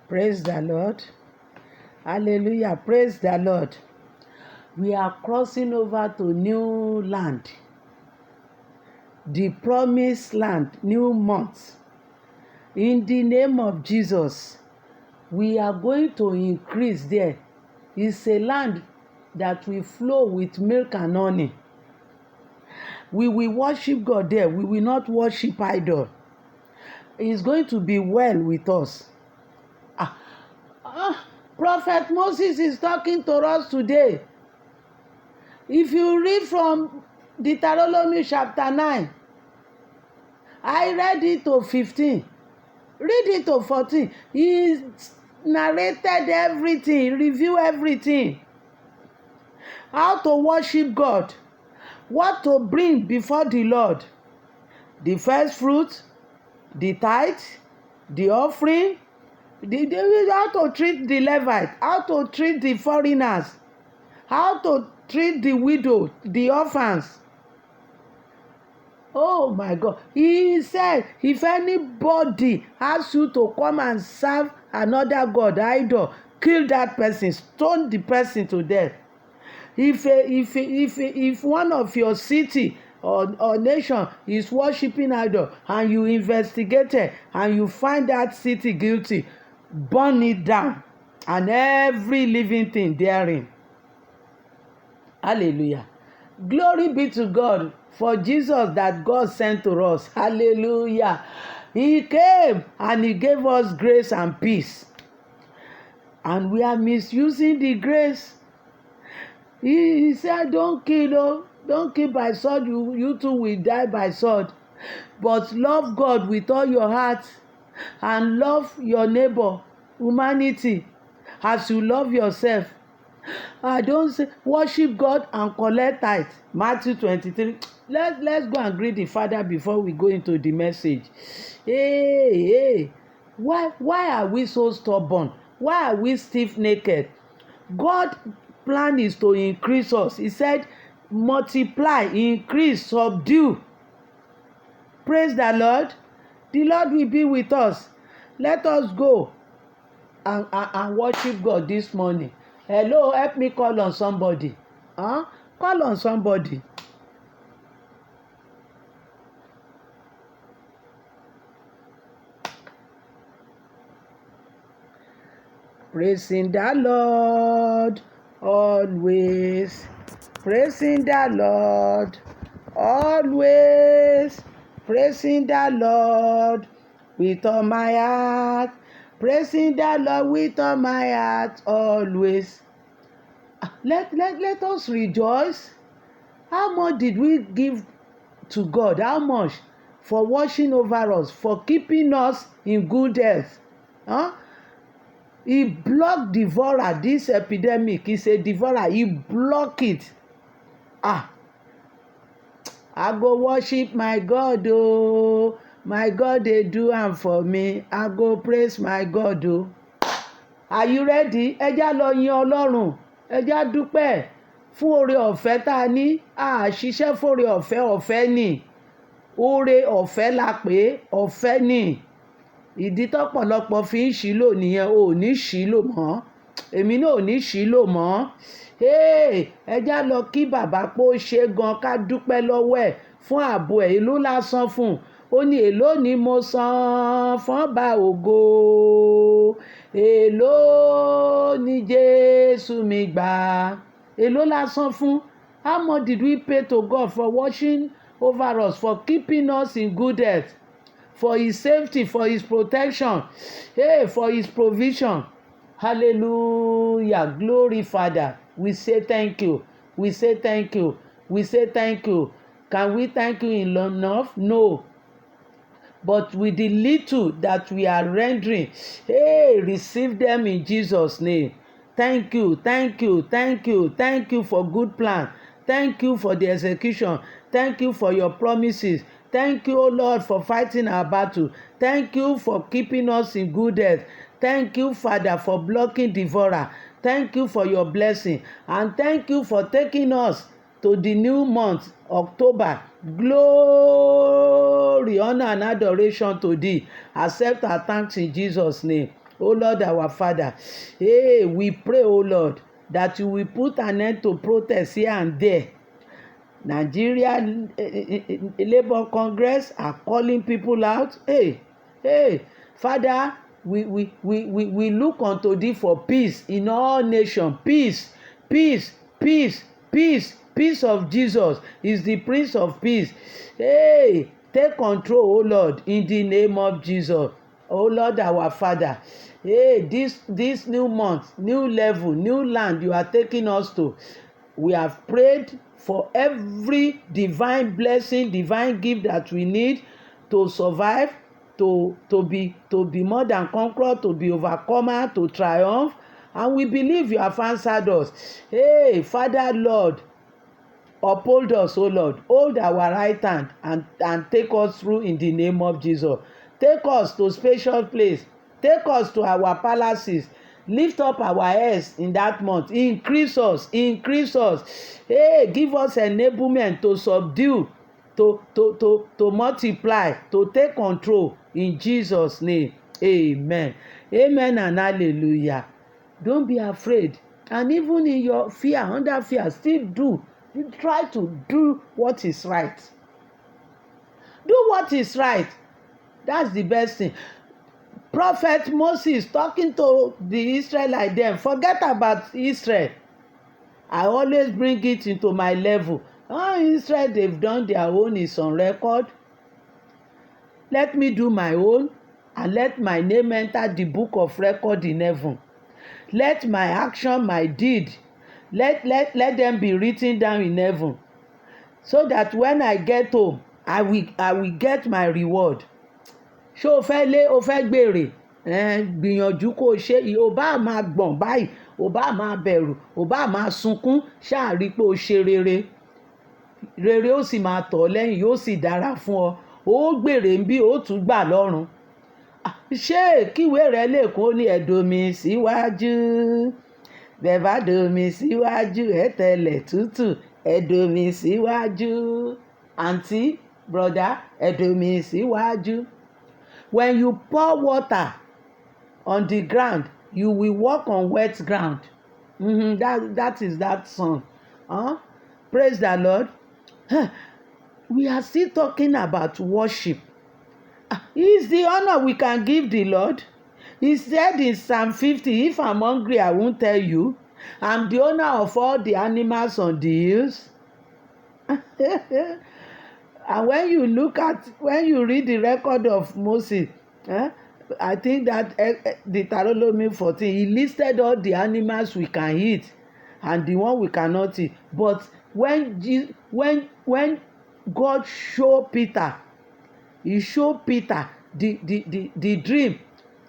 Praise the Lord. Hallelujah. Praise the Lord. We are crossing over to new land, the promised land, new month. In the name of Jesus, we are going to increase there. It's a land that will flow with milk and honey. We will worship God there. We will not worship idol. It's going to be well with us. Prophet Moses is talking to us today. If you read from Deuteronomy chapter 9, I read it to 15. Read it to 14. He narrated everything, he reviewed everything. How to worship God, what to bring before the Lord, the first fruit, the tithe, the offering, how to treat the Levite, how to treat the foreigners, how to treat the widow, the orphans. Oh my God. He said, if anybody asks you to come and serve another god, idol, kill that person, stone the person to death. If one of your city or nation is worshiping idol and you investigated and you find that city guilty, burn it down and every living thing therein. Hallelujah. Glory be to God for Jesus that God sent to us. Hallelujah. He came and he gave us grace and peace. And we are misusing the grace. He said, don't kill, don't kill by sword. You too will die by sword. But love God with all your heart and love your neighbor, humanity, as you love yourself. I don't say worship God and collect tithe. Matthew 23. Let's go and greet the Father before we go into the message. Hey. Why are we so stubborn? Why are we stiff-necked? God's plan is to increase us. He said, multiply, increase, subdue. Praise the Lord. The Lord will be with us. Let us go and worship God this morning. Hello, help me call on somebody. Call on somebody. Praising the Lord always. Praising the Lord always. Praising the Lord with all my heart. Praising the Lord with all my heart always. Let us rejoice. How much did we give to God? How much for watching over us, for keeping us in good health? He blocked devourer. This epidemic is a devourer. He blocked it. I go worship my God. Oh, my God, they do am for me. I go praise my God. Oh, are you ready? Ẹ já lọ yin Ọlọ́run. Ẹ já dúpẹ́ fún oore ọ̀fẹ́ tá a ní. Ṣiṣẹ́ fún oore ọ̀fẹ́ ni. Oore ọ̀fẹ́ la pè é, ọ̀fẹ́ ni. Ìdí tọ́pọ̀lọpọ̀ fi ń ṣìlò nìyẹn. O ò ní ṣìlò mọ́. Èmi náà ò ní ṣìlò mọ́. Ẹ já lọ kí bàbá pé ó ṣe gan, ká dúpẹ́ lọ́wọ́ ẹ̀ fún ààbò ẹ̀. Èló la san fún un. Ó ní èló ni mo san fọ́nba ògo. Èló ni Jésù mi gbà. Èló la san fún. How much did we pay to God for watching over us, for keeping us in good health, for his safety, for his protection, for his provision? Hallelujah. Glory, Father. We say thank you. We say thank you. We say thank you. Can we thank you enough? No. But with the little that we are rendering, receive them in Jesus' name. Thank you, thank you, thank you, thank you for good plan. Thank you for the execution. Thank you for your promises. Thank you, O Lord, for fighting our battle. Thank you for keeping us in good health. Thank you, Father, for blocking devourer. Thank you for your blessing. And thank you for taking us to the new month, October. Glory, honor, and adoration to thee. Accept our thanks in Jesus' name. O Lord our Father, hey, we pray, O Lord, that you will put an end to protests here and there. Nigeria Labour Congress are calling people out. Hey, Father, we look unto thee for peace in all nations. Peace of Jesus is the Prince of Peace. Hey, take control, O Lord, in the name of Jesus. O Lord our Father, hey, this new month, new level, new land you are taking us to, we have prayed for every divine blessing, divine gift that we need to survive, to be more than conqueror, to be overcomer, to triumph. And we believe you have answered us. Hey, Father, Lord, uphold us, O Lord. Hold our right hand and take us through in the name of Jesus. Take us to spacious place. Take us to our palaces. Lift up our heads in that month. Increase us. Hey, give us enablement to subdue, to multiply, to take control in Jesus' name. Amen. Amen and hallelujah. Don't be afraid. And even in your fear, under fear, still try to do what is right. Do what is right. That's the best thing. Prophet Moses talking to the Israelites then, forget about Israel. I always bring it into my level. Israel, they've done their own, is on record. Let me do my own, and let my name enter the book of record in heaven. Let my action, my deed, let them be written down in heaven, so that when I get home, I will get my reward. Ṣé o fẹ́ lé o fẹ́ gbèrè gbìyànjú kó o ṣe, o bá máa gbọ̀n báyìí, o bá máa bẹ̀rù, o bá máa sunkún, ṣáà rí pé o ṣe rere ó sì máa tọ̀ ọ́ lẹ́yìn, yóò sì dára fún ọ. Ó gbèrè ń bí, ó tún gbà lọ́run. Ṣé kíwé rẹ lè kún ó ní ẹ̀dọ̀mí síwájú, bẹ̀bá dòmí síwájú, ẹ̀tẹ̀lẹ̀ tútù, ẹ̀dọ̀mí síwájú. Àǹtí, brother, ẹ̀dọ̀mí síwájú. When you pour water on the ground, you will walk on wet ground. That is that song. Praise the Lord. We are still talking about worship. It's the honor we can give the Lord. He said in Psalm 50, if I'm hungry, I won't tell you. I'm the owner of all the animals on the hills. And when you read the record of Moses, I think that the Deuteronomy 14, he listed all the animals we can eat and the one we cannot eat. But when God showed Peter, he showed Peter the dream.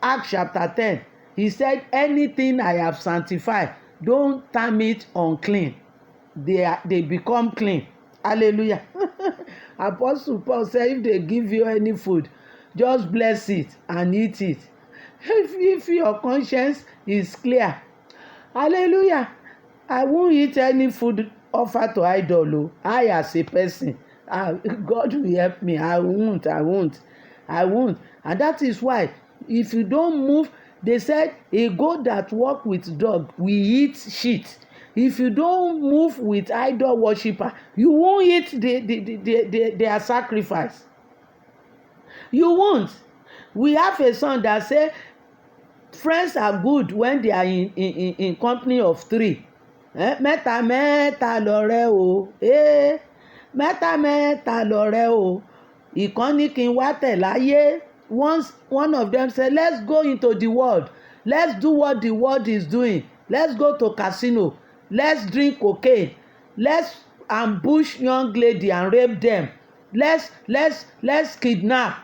Acts chapter 10, he said, anything I have sanctified, don't term it unclean. They become clean. Hallelujah. Apostle Paul said, if they give you any food, just bless it and eat it. If your conscience is clear. Hallelujah. I won't eat any food offered to idol. I as a person, God will help me. I won't. And that is why, if you don't move, they said a goat that walk with dog will eat shit. If you don't move with idol worshiper, you won't eat their sacrifice. You won't. We have a song that say, friends are good when they are in company of three. Mẹ́ta lọ̀rẹ́ o. Mẹ́ta lọ̀rẹ́ o. Ìkan ní kí n wá tẹ̀ láyé. Once one of them said, let's go into the world. Let's do what the world is doing. Let's go to casino. Let's drink cocaine. Let's ambush young lady and rape them. Let's kidnap.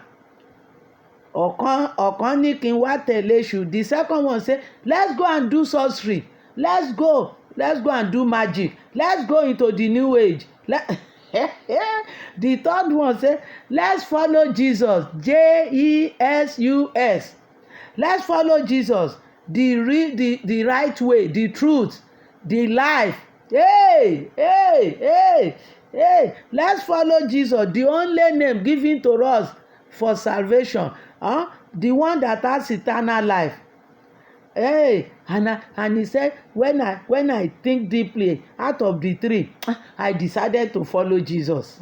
Ọ̀kan ní kí n wá tẹ̀lé èṣù. The second one say, let's go and do sorcery. Let's go and do magic. Let's go into the new age. The third one say, let's follow Jesus. Jesus. Let's follow Jesus. The right way, the truth, the life. Hey. Let's follow Jesus, the only name given to us for salvation. The one that has eternal life. Hey, and he said, when I think deeply, out of the three, I decided to follow Jesus.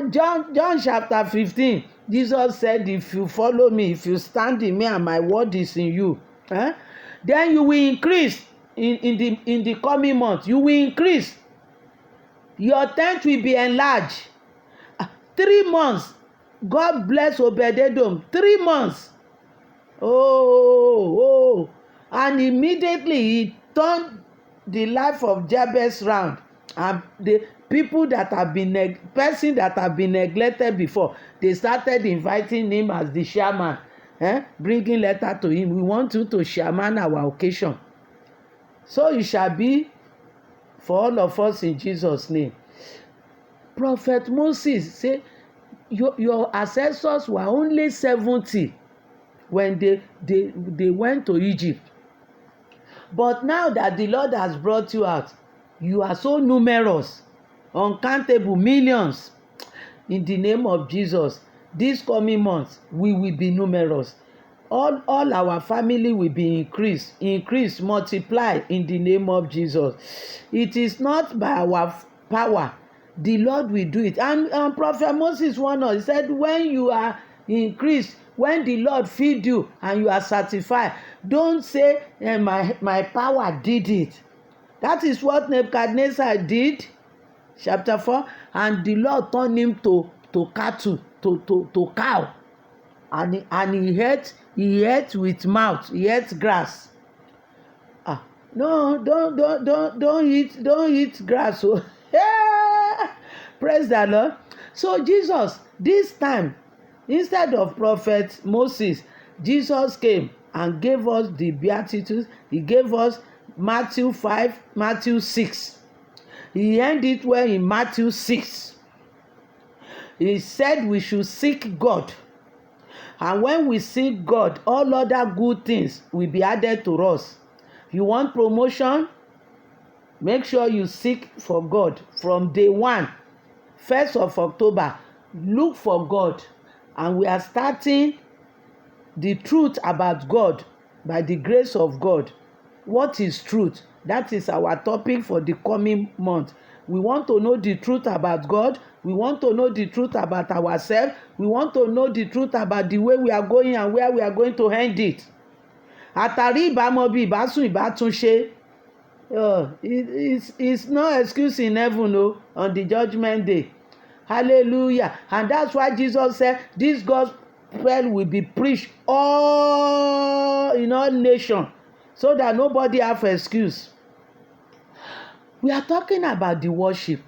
John chapter 15, Jesus said, if you follow me, if you stand in me and my word is in you, then you will increase in the coming month. You will increase. Your tent will be enlarged. 3 months. God bless Obed-Edom. 3 months. Oh. And immediately he turned the life of Jabez round. And the people that have been person that have been neglected before, they started inviting him as the chairman, bringing letter to him. We want you to chairman our occasion. So it shall be for all of us in Jesus' name. Prophet Moses say, your ancestors were only 70 when they went to Egypt. But now that the Lord has brought you out, you are so numerous, uncountable, millions. In the name of Jesus, this coming month, we will be numerous. All our family will be increased, multiply in the name of Jesus. It is not by our power. The Lord will do it. And Prophet Moses warned us. He said, when you are increased, when the Lord feed you and you are satisfied, don't say, my power did it. That is what Nebuchadnezzar did, chapter 4. And the Lord turned him to cattle, to cow. And he ate with mouth, he ate grass. No, don't eat grass. Oh. Praise the Lord. So Jesus, this time, instead of Prophet Moses, Jesus came and gave us the Beatitudes. He gave us Matthew 5, Matthew 6. He ended it well in Matthew 6. He said we should seek God. And when we seek God, all other good things will be added to us. You want promotion? Make sure you seek for God from day 1, 1st of October. Look for God. And we are starting the truth about God by the grace of God. What is truth? That is our topic for the coming month. We want to know the truth about God. We want to know the truth about ourselves. We want to know the truth about the way we are going and where we are going to end it. Àtàrí ìbámọ̀ bí ìbásùn ìbátúnṣe. It's no excuse in heaven, no, on the judgment day. Hallelujah. And that's why Jesus said this gospel will be preached in all nations, so that nobody have excuse. We are talking about the worship.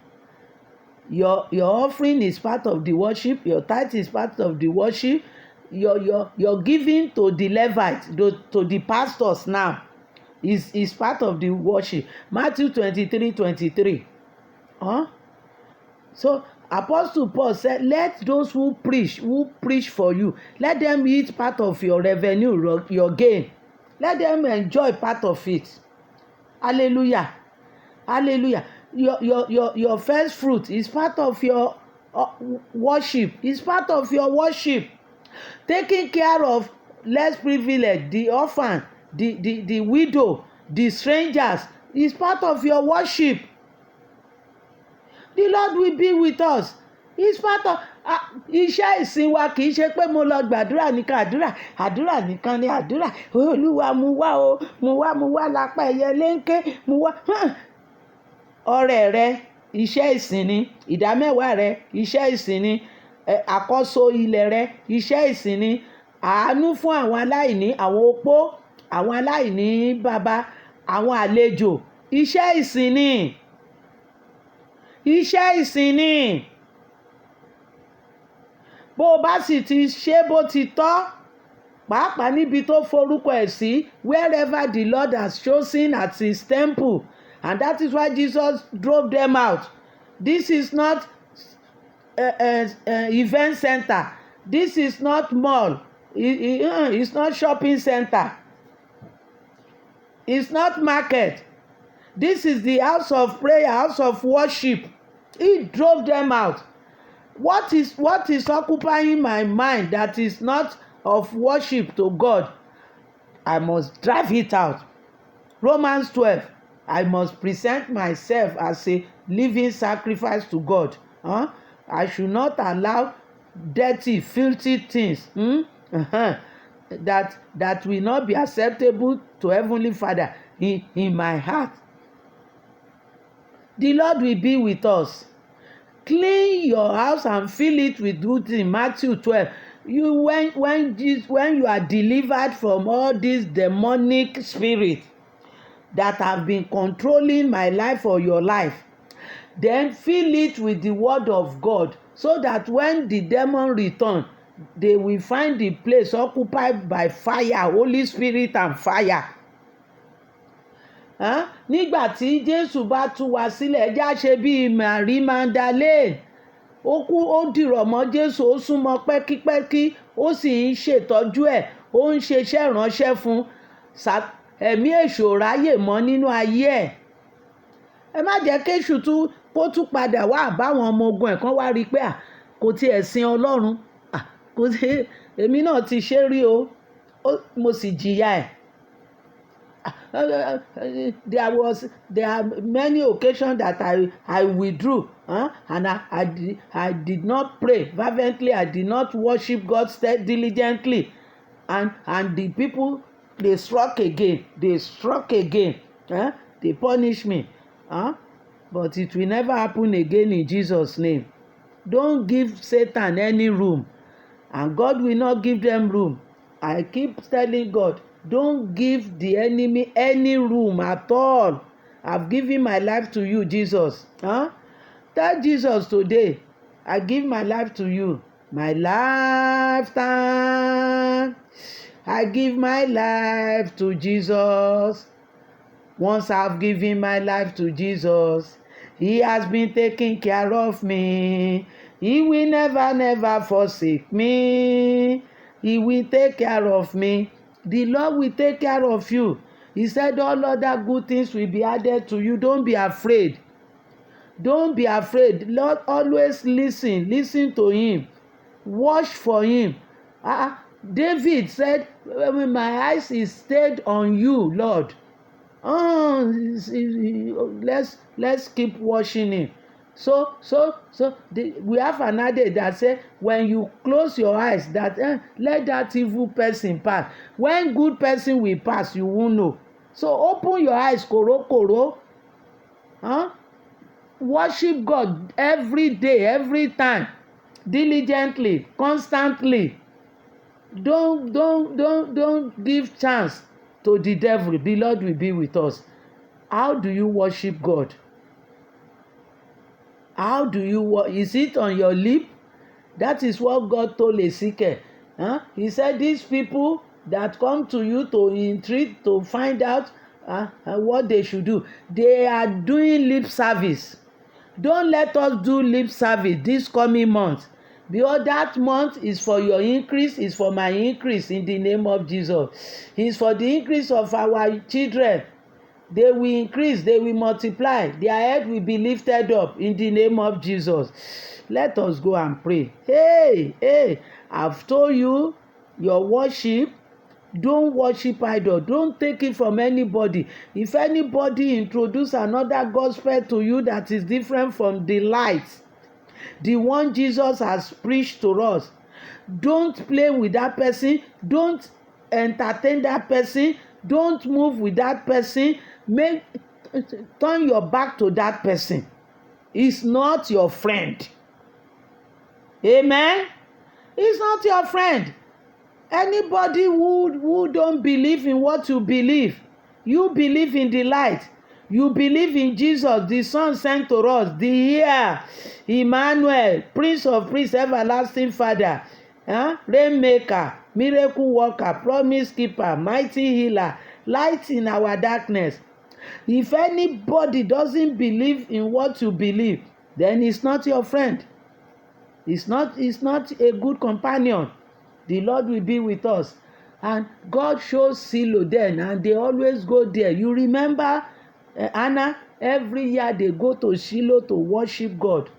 Your offering is part of the worship. Your tithe is part of the worship. Your giving to the Levites, to the pastors now, is part of the worship. Matthew 23:23. So Apostle Paul said, let those who preach for you, let them eat part of your revenue, your gain. Let them enjoy part of it. Hallelujah. Hallelujah. Your first fruit is part of your worship. It's part of your worship. Taking care of less privileged, the orphan, the widow, the strangers, is part of your worship. The Lord will be with us. It's part of iṣẹ́ ìsìn wa. Kì í ṣe pé mo lọ gbàdúrà nìkan, àdúrà nìkan ni àdúrà. Olúwa mú wá o, mú wá lápá ẹyẹ léńké, mú wá. Ọrẹ rẹ iṣẹ́ ìsìn ni, ìdámẹ́wàá rẹ iṣẹ́ ìsìn ni, àkọ́so ilẹ̀ rẹ iṣẹ́ ìsìn ni, àánú fún àwọn aláìní, àwọn opó, àwọn aláìní bàbá, àwọn àlejò, iṣẹ́ ìsìn ni. Iṣẹ́ ìsìn ni. Bó o bá sì ti ṣe bó ti tọ́, pàápàá níbi tó forúkọ ẹ̀ sí, wherever the Lord has chosen as his temple, and that is why Jesus drove them out. This is not event center. This is not mall. It's not shopping center. It's not market. This is the house of prayer, house of worship. He drove them out. What is occupying my mind that is not of worship to God, I must drive it out. Romans 12, I must present myself as a living sacrifice to God. I should not allow dirty, filthy things that will not be acceptable to Heavenly Father in my heart. The Lord will be with us. Clean your house and fill it with good things. Matthew 12. When you are delivered from all these demonic spirits that have been controlling my life or your life, then fill it with the word of God, so that when the demon return, they will find the place occupied by fire, Holy Spirit and fire. Nígbà tí Jésù bá tú wa sílẹ̀, ẹ jẹ́ á ṣe bíi Mary Magdalene. Ó dìrọ̀ mọ́ Jésù, ó súnmọ́ pẹ́kípẹ́kí, ó sì ń ṣètọ́jú ẹ̀, ó ń ṣeṣẹ́ ìránṣẹ́ fún ẹ̀mí èṣù ò ráyè mọ́ nínú ayé ẹ̀. Ẹ má jẹ́ kéṣù kó tún padà wá àbáwọn ọmọ ogun ẹ̀ kan wá rí i pé kò tiẹ̀ sin Ọlọ́run. Èmi náà ti ṣe rí o, mo sì jìyà ẹ̀. There are many occasions that I withdrew, and I did not pray fervently. I did not worship God diligently, and the people, they struck again. They punish me, but it will never happen again in Jesus' name. Don't give Satan any room, and God will not give them room. I keep telling God, don't give the enemy any room at all. I've given my life to you, Jesus. Tell Jesus today, I give my life to you. My lifetime, I give my life to Jesus. Once I've given my life to Jesus, He has been taking care of me. He will never, never forsake me. He will take care of me. The Lord will take care of you. He said all other good things will be added to you. Don't be afraid. Don't be afraid. Lord, always listen to Him. Watch for Him. David said, when my eyes is stayed on you, Lord. Let's keep watching Him. So we have an adage that say, when you close your eyes, that let that evil person pass. When good person will pass, you won't know. So open your eyes, koro. Worship God every day, every time, diligently, constantly. Don't give chance to the devil. The Lord will be with us. How do you worship God? How do you is it on your lip? That is what God told Ezekiel. He said, these people that come to you to entreat, to find out what they should do, they are doing lip service. Don't let us do lip service this coming month, because that month is for your increase, is for my increase in the name of Jesus. It's for the increase of our children. They will increase, they will multiply, their head will be lifted up in the name of Jesus. Let us go and pray. Hey, I've told you, your worship, don't worship idol. Don't take it from anybody. If anybody introduce another gospel to you that is different from the light, the one Jesus has preached to us, don't play with that person. Don't entertain that person. Don't move with that person. Turn your back to that person. It's not your friend. Amen. It's not your friend. Anybody who don't believe in what you believe, you believe in the light. You believe in Jesus, the Son sent to us, the heir, Emmanuel, Prince of Peace, everlasting Father, Rainmaker, miracle worker, promise keeper, mighty healer, light in our darkness. If anybody doesn't believe in what you believe, then it's not your friend. It's not a good companion. The Lord will be with us. And God shows Shiloh then, and they always go there. You remember Anna? Every year they go to Shiloh to worship God.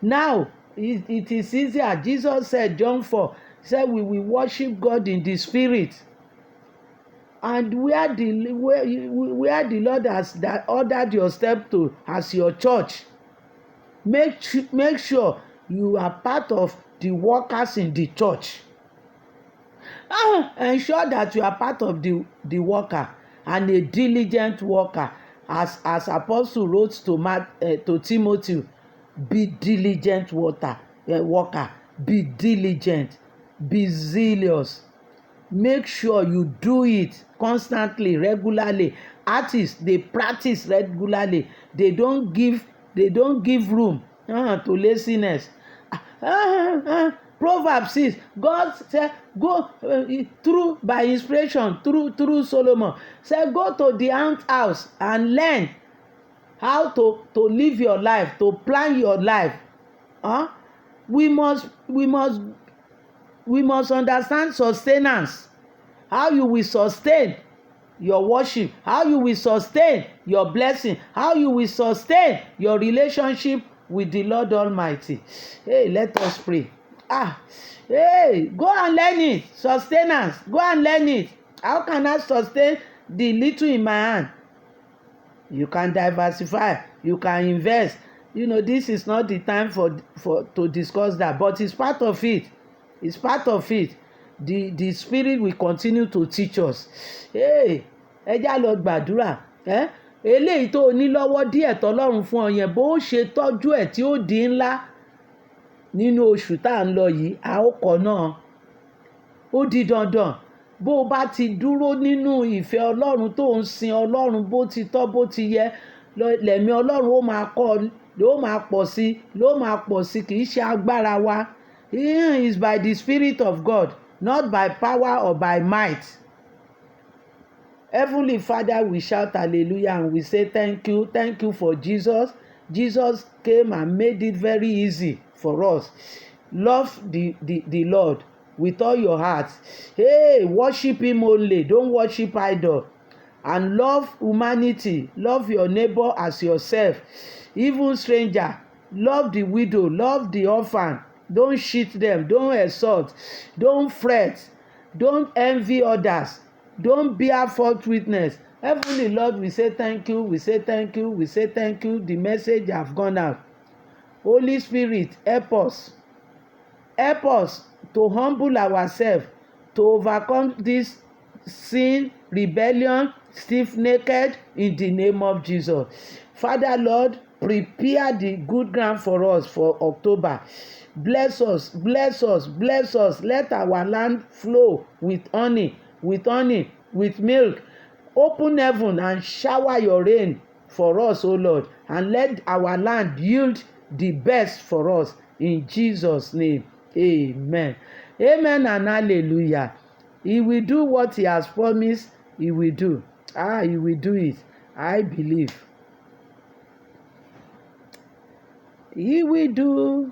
Now, it is easier. Jesus said, John 4, He said we will worship God in the spirit. And where the Lord has that ordered your step to as your church, make sure you are part of the workers in the church. Ensure that you are part of the worker and a diligent worker, as Apostle wrote to Timothy. Be diligent worker, be diligent, be zealous. Make sure you do it constantly, regularly. Artists, they practice regularly. They don't give room to laziness. Proverbs 6, God said, go through by inspiration through Solomon, said, go to the ant house and learn how to live your life, to plan your life. We must understand sustenance. How you will sustain your worship, how you will sustain your blessing, how you will sustain your relationship with the Lord Almighty. Hey, let us pray. Hey, go and learn it. Sustenance. Go and learn it. How can I sustain the little in my hand? You can diversify. You can invest. This is not the time to discuss that, but it's part of it. It's part of it. The Spirit will continue to teach us. Hey, ẹ já lọ gbàdúrà. Eléyìí tó ní lọ́wọ́ díẹ̀ tọ́lọ́run fún ọ yẹn, bó ṣe tọ́jú ẹ̀ tí ó di ńlá nínú oṣù tá à ń lọ yìí, a ó kọ́ náà. Ó di dandan. Bó o bá ti dúró nínú ìfẹ́ Ọlọ́run tó ń sin Ọlọ́run bó ti tọ́ bó ti yẹ, lẹ̀mí Ọlọ́run ó máa kọ́, ló máa pọ̀ sí, kì í ṣe agbára wa. It is by the Spirit of God, not by power or by might. Heavenly Father, we shout hallelujah and we say thank you for Jesus. Jesus came and made it very easy for us. Love the Lord with all your heart. Hey, worship him only, don't worship idol. And love humanity, love your neighbor as yourself, even stranger. Love the widow, love the orphan. Don't cheat them, don't insult, don't fret, don't envy others, don't bear false witness. Heavenly Lord, we say thank you, we say thank you, we say thank you. The message have gone out. Holy Spirit, help us to humble ourselves, to overcome this sin, rebellion, stiff-necked, in the name of Jesus. Father Lord, prepare the good ground for us for October. Bless us. Let our land flow with honey, with milk. Open heaven and shower your rain for us, O Lord, and let our land yield the best for us. In Jesus' name, amen. Amen and hallelujah. He will do what he has promised he will do. He will do it. I believe. He will do